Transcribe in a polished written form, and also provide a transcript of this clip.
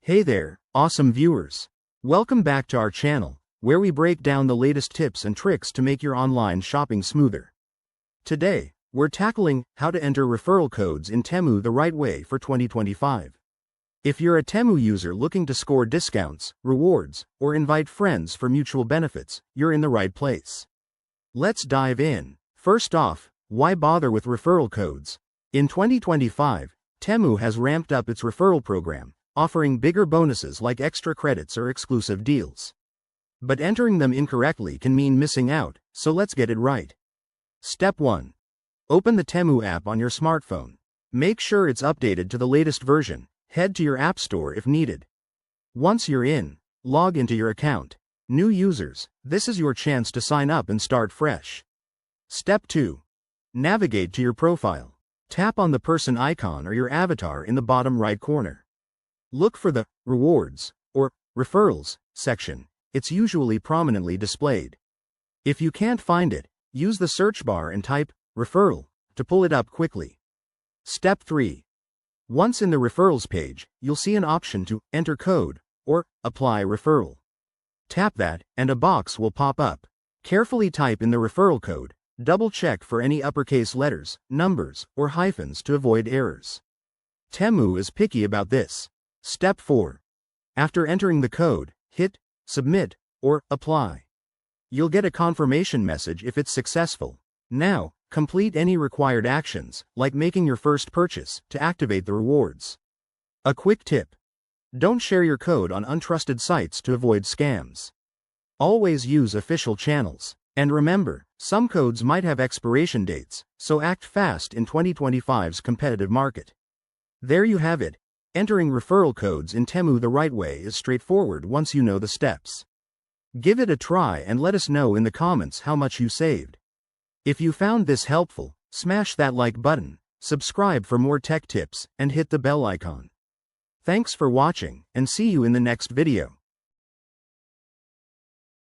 Hey there, awesome viewers. Welcome back to our channel, where we break down the latest tips and tricks to make your online shopping smoother. Today, we're tackling how to enter referral codes in Temu the right way for 2025. If you're a Temu user looking to score discounts, rewards, or invite friends for mutual benefits, you're in the right place. Let's dive in. First off, why bother with referral codes? In 2025, Temu has ramped up its referral program, offering bigger bonuses like extra credits or exclusive deals. But entering them incorrectly can mean missing out, so let's get it right. Step 1. Open the Temu app on your smartphone. Make sure it's updated to the latest version. Head to your app store if needed. Once you're in, log into your account. New users, this is your chance to sign up and start fresh. Step 2. Navigate to your profile. Tap on the person icon or your avatar in the bottom right corner. Look for the Rewards or Referrals section. It's usually prominently displayed. If you can't find it, use the search bar and type Referral to pull it up quickly. Step 3. Once in the Referrals page, you'll see an option to enter code or apply referral. Tap that, and a box will pop up. Carefully type in the referral code. Double check for any uppercase letters, numbers, or hyphens to avoid errors. Temu is picky about this. Step 4. After entering the code, hit Submit or Apply. You'll get a confirmation message if it's successful. Now, complete any required actions, like making your first purchase, to activate the rewards. A quick tip. Don't share your code on untrusted sites to avoid scams. Always use official channels. And remember, some codes might have expiration dates, so act fast in 2025's competitive market. There you have it. Entering referral codes in Temu the right way is straightforward once you know the steps. Give it a try and let us know in the comments how much you saved. If you found this helpful, smash that like button, subscribe for more tech tips, and hit the bell icon. Thanks for watching, and see you in the next video.